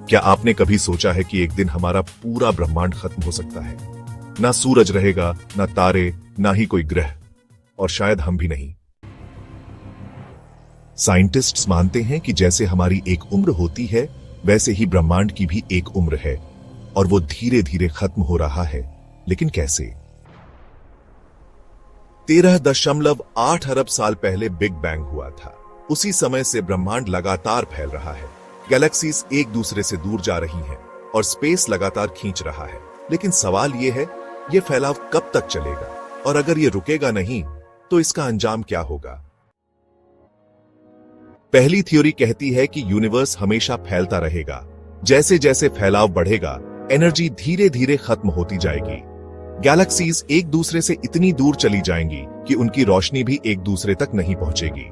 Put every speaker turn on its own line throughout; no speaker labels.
क्या आपने कभी सोचा है कि एक दिन हमारा पूरा ब्रह्मांड खत्म हो सकता है? ना सूरज रहेगा, ना तारे, ना ही कोई ग्रह, और शायद हम भी नहीं। साइंटिस्ट्स मानते हैं कि जैसे हमारी एक उम्र होती है, वैसे ही ब्रह्मांड की भी एक उम्र है, और वो धीरे धीरे खत्म हो रहा है। लेकिन कैसे? 13.8 अरब साल पहले बिग बैंग हुआ था। उसी समय से ब्रह्मांड लगातार फैल रहा है। गैलेक्सीज एक दूसरे से दूर जा रही हैं और स्पेस लगातार खींच रहा है। लेकिन सवाल यह है, यह फैलाव कब तक चलेगा? और अगर यह रुकेगा नहीं, तो इसका अंजाम क्या होगा? पहली थ्योरी कहती है कि यूनिवर्स हमेशा फैलता रहेगा। जैसे जैसे फैलाव बढ़ेगा, एनर्जी धीरे धीरे खत्म होती जाएगी। गैलेक्सीज एक दूसरे से इतनी दूर चली जाएंगी कि उनकी रोशनी भी एक दूसरे तक नहीं पहुंचेगी।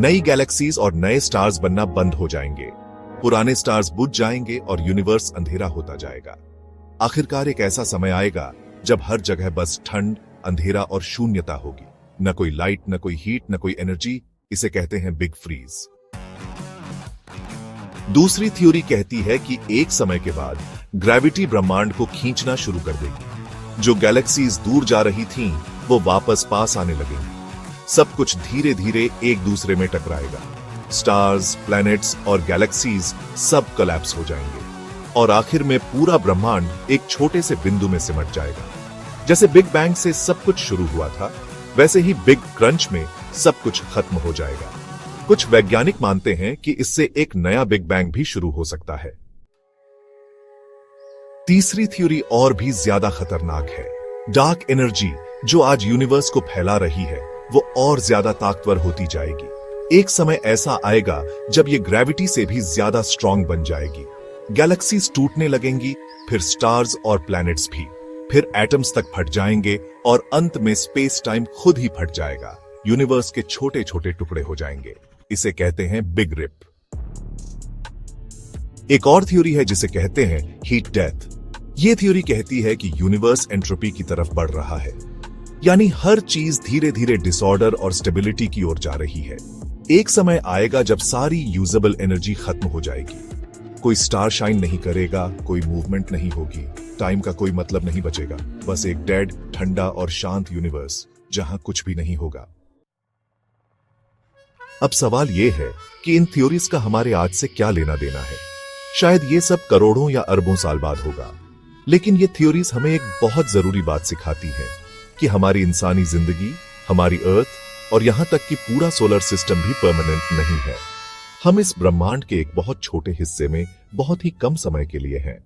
नई गैलेक्सीज और नए स्टार्स बनना बंद हो जाएंगे। पुराने स्टार्स बुझ जाएंगे और यूनिवर्स अंधेरा होता जाएगा। आखिरकार एक ऐसा समय आएगा जब हर जगह बस ठंड, अंधेरा और शून्यता होगी। न कोई लाइट, न कोई हीट, न कोई एनर्जी। इसे कहते हैं बिग फ्रीज। दूसरी थ्योरी कहती है कि एक समय के बाद ग्रेविटी ब्रह्मांड को खींचना शुरू कर देगी। जो गैलेक्सीज दूर जा रही थीं, वो वापस पास आने लगेंगी। सब कुछ धीरे धीरे एक दूसरे में टकराएगा। स्टार्स, प्लैनेट्स और गैलेक्सीज सब कोलैप्स हो जाएंगे और आखिर में पूरा ब्रह्मांड एक छोटे से बिंदु में सिमट जाएगा। जैसे बिग बैंग से सब कुछ शुरू हुआ था, वैसे ही बिग क्रंच में सब कुछ खत्म हो जाएगा। कुछ वैज्ञानिक मानते हैं कि इससे एक नया बिग बैंग भी शुरू हो सकता है। तीसरी थ्योरी और भी ज्यादा खतरनाक है। डार्क एनर्जी जो आज यूनिवर्स को फैला रही है, वो और ज्यादा ताकतवर होती जाएगी। एक समय ऐसा आएगा जब ये ग्रेविटी से भी ज्यादा स्ट्रांग बन जाएगी। गैलेक्सीज टूटने लगेंगी, फिर स्टार्स और प्लैनेट्स भी, फिर एटम्स तक फट जाएंगे और अंत में स्पेस टाइम खुद ही फट जाएगा। यूनिवर्स के छोटे छोटे टुकड़े हो जाएंगे। इसे कहते हैं बिग रिप। एक और थ्योरी है जिसे कहते हैं हीट डेथ। यह थ्योरी कहती है कि यूनिवर्स एंट्रोपी की तरफ बढ़ रहा है, यानी हर चीज धीरे धीरे डिसऑर्डर और स्टेबिलिटी की ओर जा रही है। एक समय आएगा जब सारी यूजेबल एनर्जी खत्म हो जाएगी। कोई स्टार शाइन नहीं करेगा, कोई मूवमेंट नहीं होगी, टाइम का कोई मतलब नहीं बचेगा। बस एक डेड, ठंडा और शांत यूनिवर्स जहां कुछ भी नहीं होगा। अब सवाल यह है कि इन थ्योरीज का हमारे आज से क्या लेना देना है। शायद ये सब करोड़ों या अरबों साल बाद होगा, लेकिन ये थ्योरीज हमें एक बहुत जरूरी बात सिखाती है कि हमारी इंसानी जिंदगी, हमारी अर्थ और यहां तक कि पूरा सोलर सिस्टम भी परमानेंट नहीं है। हम इस ब्रह्मांड के एक बहुत छोटे हिस्से में बहुत ही कम समय के लिए हैं।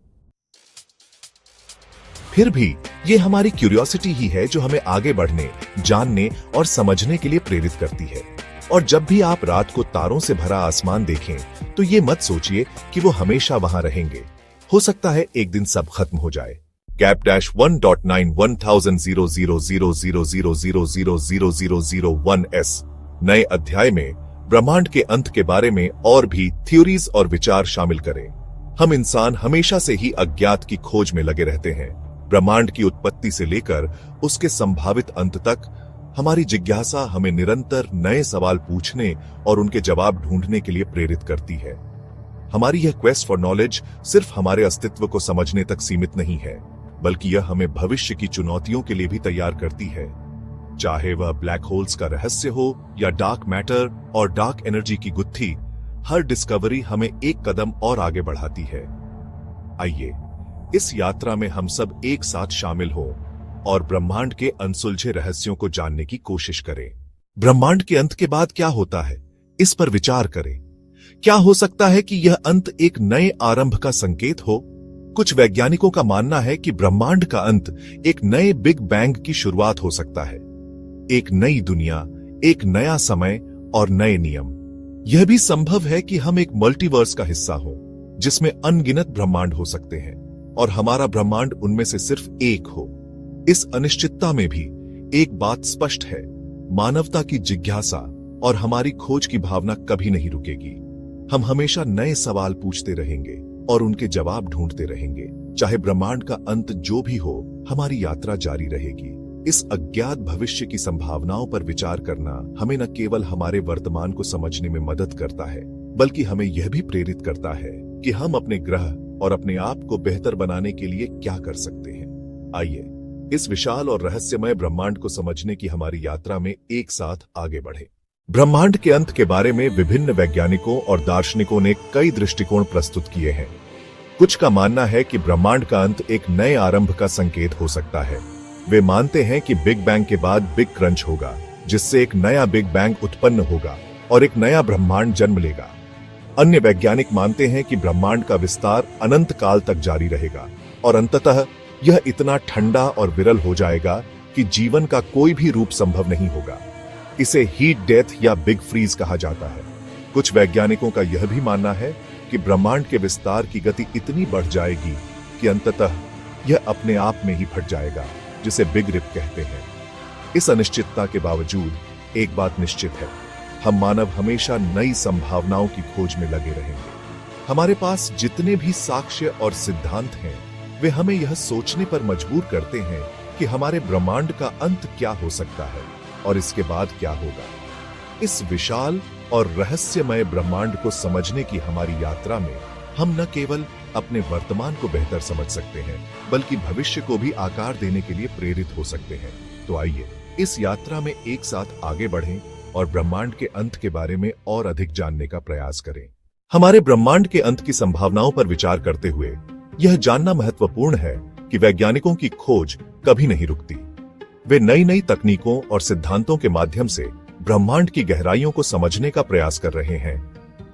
फिर भी ये हमारी क्यूरियोसिटी ही है जो हमें आगे बढ़ने, जानने और समझने के लिए प्रेरित करती है। और जब भी आप रात को तारों से भरा आसमान देखें, तो ये मत सोचिए कि वो हमेशा वहां रहेंगे। हो सकता है एक दिन सब खत्म हो जाए। Gap-1.910000000000001S नए अध्याय में ब्रह्मांड के अंत के बारे में और भी थ्योरीज और विचार शामिल करें। हम इंसान हमेशा से ही अज्ञात की खोज में लगे रहते हैं। ब्रह्मांड की उत्पत्ति से लेकर उसके संभावित अंत तक हमारी जिज्ञासा हमें निरंतर नए सवाल पूछने और उनके जवाब ढूंढने के लिए प्रेरित करती है। हमारी यह क्वेस्ट फॉर नॉलेज सिर्फ हमारे अस्तित्व को समझने तक सीमित नहीं है, बल्कि यह हमें भविष्य की चुनौतियों के लिए भी तैयार करती है। चाहे वह ब्लैक होल्स का रहस्य हो या डार्क मैटर और डार्क एनर्जी की गुत्थी, हर डिस्कवरी हमें एक कदम और आगे बढ़ाती है। आइए इस यात्रा में हम सब एक साथ शामिल हों और ब्रह्मांड के अनसुलझे रहस्यों को जानने की कोशिश करें। ब्रह्मांड के अंत के बाद क्या होता है, इस पर विचार करें। क्या हो सकता है कि यह अंत एक नए आरंभ का संकेत हो? कुछ वैज्ञानिकों का मानना है कि ब्रह्मांड का अंत एक नए बिग बैंग की शुरुआत हो सकता है। एक नई दुनिया, एक नया समय और नए नियम। यह भी संभव है कि हम एक मल्टीवर्स का हिस्सा हो, जिसमें अनगिनत ब्रह्मांड हो सकते हैं और हमारा ब्रह्मांड उनमें से सिर्फ एक हो। इस अनिश्चितता में भी एक बात स्पष्ट है, मानवता की जिज्ञासा और हमारी खोज की भावना कभी नहीं रुकेगी। हम हमेशा नए सवाल पूछते रहेंगे और उनके जवाब ढूंढते रहेंगे। चाहे ब्रह्मांड का अंत जो भी हो, हमारी यात्रा जारी रहेगी। इस अज्ञात भविष्य की संभावनाओं पर विचार करना हमें न केवल हमारे वर्तमान को समझने में मदद करता है, बल्कि हमें यह भी प्रेरित करता है कि हम अपने ग्रह और अपने आप को बेहतर बनाने के लिए क्या कर सकते हैं। आइए इस विशाल और रहस्यमय ब्रह्मांड को समझने की हमारी यात्रा में एक साथ आगे बढ़े। ब्रह्मांड के अंत के बारे में विभिन्न वैज्ञानिकों और दार्शनिकों ने कई दृष्टिकोण प्रस्तुत किए हैं। कुछ का मानना है कि ब्रह्मांड का अंत एक नए आरंभ का संकेत हो सकता है। वे मानते हैं कि बिग बैंग के बाद बिग क्रंच होगा, जिससे एक नया बिग बैंग उत्पन्न होगा और एक नया ब्रह्मांड जन्म लेगा। अन्य वैज्ञानिक मानते हैं कि ब्रह्मांड का विस्तार अनंत काल तक जारी रहेगा और अंततः यह इतना ठंडा और विरल हो जाएगा कि जीवन का कोई भी रूप संभव नहीं होगा। इसे हीट डेथ या बिग फ्रीज कहा जाता है। कुछ वैज्ञानिकों का यह भी मानना है कि ब्रह्मांड के विस्तार की गति इतनी बढ़ जाएगी कि अंततः यह अपने आप में ही फट जाएगा, जिसे बिग रिप कहते हैं। इस अनिश्चितता के बावजूद एक बात निश्चित है, हम मानव हमेशा नई संभावनाओं की खोज में लगे रहेंगे। हमारे पास जितने भी साक्ष्य और सिद्धांत हैं, वे हमें यह सोचने पर मजबूर करते हैं कि हमारे ब्रह्मांड का अंत क्या हो सकता है और इसके बाद क्या होगा। इस विशाल और रहस्यमय ब्रह्मांड को समझने की हमारी यात्रा में हम न केवल अपने वर्तमान को बेहतर समझ सकते हैं, बल्कि भविष्य को भी आकार देने के लिए प्रेरित हो सकते हैं। तो आइए इस यात्रा में एक साथ आगे बढ़ें और ब्रह्मांड के अंत के बारे में और अधिक जानने का प्रयास करें। हमारे ब्रह्मांड के अंत की संभावनाओं पर विचार करते हुए यह जानना महत्वपूर्ण है कि वैज्ञानिकों की खोज कभी नहीं रुकती। वे नई नई तकनीकों और सिद्धांतों के माध्यम से ब्रह्मांड की गहराइयों को समझने का प्रयास कर रहे हैं।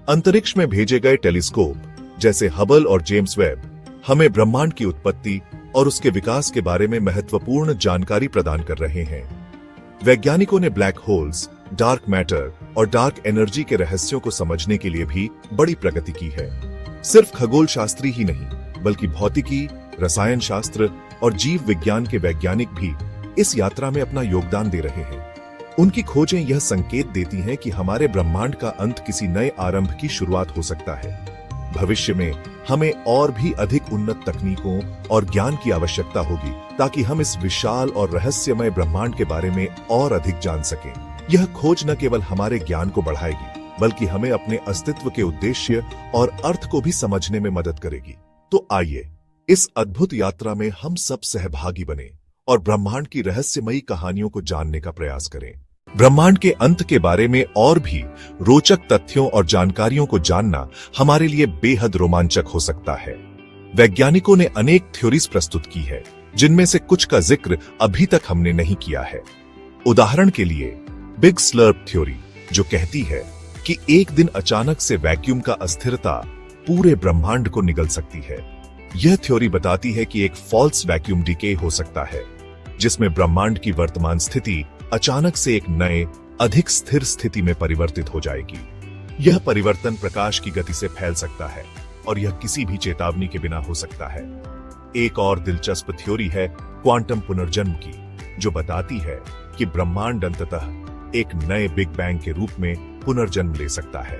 अंतरिक्ष में भेजे गए टेलीस्कोप जैसे हबल और जेम्स वेब हमें ब्रह्मांड की उत्पत्ति और उसके विकास के बारे में महत्वपूर्ण जानकारी प्रदान कर रहे हैं। वैज्ञानिकों ने ब्लैक होल्स, डार्क मैटर और डार्क एनर्जी के रहस्यों को समझने के लिए भी बड़ी प्रगति की है। सिर्फ खगोल शास्त्री ही नहीं, बल्कि भौतिकी, रसायन शास्त्र और जीव विज्ञान के वैज्ञानिक भी इस यात्रा में अपना योगदान दे रहे हैं। उनकी खोजें यह संकेत देती हैं कि हमारे ब्रह्मांड का अंत किसी नए आरंभ की शुरुआत हो सकता है। भविष्य में हमें और भी अधिक उन्नत तकनीकों और ज्ञान की आवश्यकता होगी, ताकि हम इस विशाल और रहस्यमय ब्रह्मांड के बारे में और अधिक जान सकें। यह खोज न केवल हमारे ज्ञान को बढ़ाएगी, बल्कि हमें अपने अस्तित्व के उद्देश्य और अर्थ को भी समझने में मदद करेगी। तो आइए इस अद्भुत यात्रा में हम सब सहभागी बने और ब्रह्मांड की रहस्यमयी कहानियों को जानने का प्रयास करें। ब्रह्मांड के अंत के बारे में और भी रोचक तथ्यों और जानकारियों को जानना हमारे लिए बेहद रोमांचक हो सकता है। वैज्ञानिकों ने अनेक थ्योरीज प्रस्तुत की है, जिनमें से कुछ का जिक्र अभी तक हमने नहीं किया है। उदाहरण के लिए बिग स्लर्प थ्योरी, जो कहती है कि एक दिन अचानक से वैक्यूम का अस्थिरता पूरे ब्रह्मांड को निगल सकती है। यह थ्योरी बताती है कि एक फॉल्स वैक्यूम डिके हो सकता है, जिसमें ब्रह्मांड की वर्तमान स्थिति अचानक से एक नए, अधिक स्थिर स्थिति में परिवर्तित हो जाएगी। यह परिवर्तन प्रकाश की गति से फैल सकता है और यह किसी भी चेतावनी के बिना हो सकता है। एक और दिलचस्प थ्योरी है क्वांटम पुनर्जन्म की, जो बताती है कि ब्रह्मांड अंततः एक नए बिग बैंग के रूप में पुनर्जन्म ले सकता है।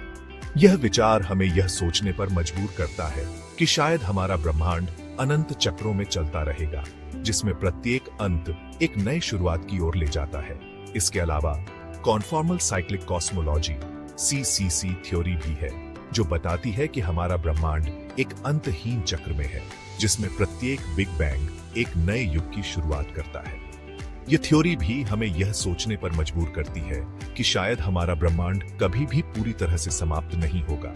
यह विचार हमें यह सोचने पर मजबूर करता है कि शायद हमारा ब्रह्मांड अनंत चक्रों में चलता रहेगा, जिसमें प्रत्येक अंत एक नई शुरुआत की ओर ले जाता है। इसके अलावा conformal cyclic cosmology (CCC) theory भी है, जो बताती है कि हमारा ब्रह्मांड एक अंतहीन चक्र में है, जिसमें प्रत्येक बिग बैंग एक नए युग की शुरुआत करता है। यह थ्योरी भी हमें यह सोचने पर मजबूर करती है कि शायद हमारा ब्रह्मांड कभी भी पूरी तरह से समाप्त नहीं होगा,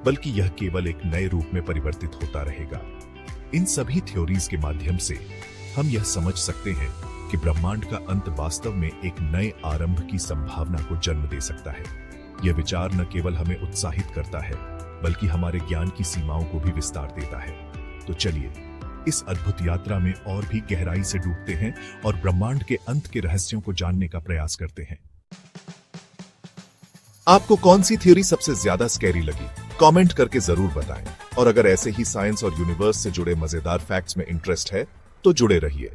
बल्कि यह केवल एक नए रूप में परिवर्तित होता रहेगा। इन सभी थ्योरीज के माध्यम से हम यह समझ सकते हैं कि ब्रह्मांड का अंत वास्तव में एक नए आरंभ की संभावना को जन्म दे सकता है। यह विचार न केवल हमें उत्साहित करता है, बल्कि हमारे ज्ञान की सीमाओं को भी विस्तार देता है। तो चलिए इस अद्भुत यात्रा में और भी गहराई से डूबते हैं और ब्रह्मांड के अंत के रहस्यों को जानने का प्रयास करते हैं। आपको कौन सी थ्योरी सबसे ज्यादा स्कैरी लगी? कमेंट करके जरूर बताएं। और अगर ऐसे ही साइंस और यूनिवर्स से जुड़े मजेदार फैक्ट्स में इंटरेस्ट है तो जुड़े रहिए।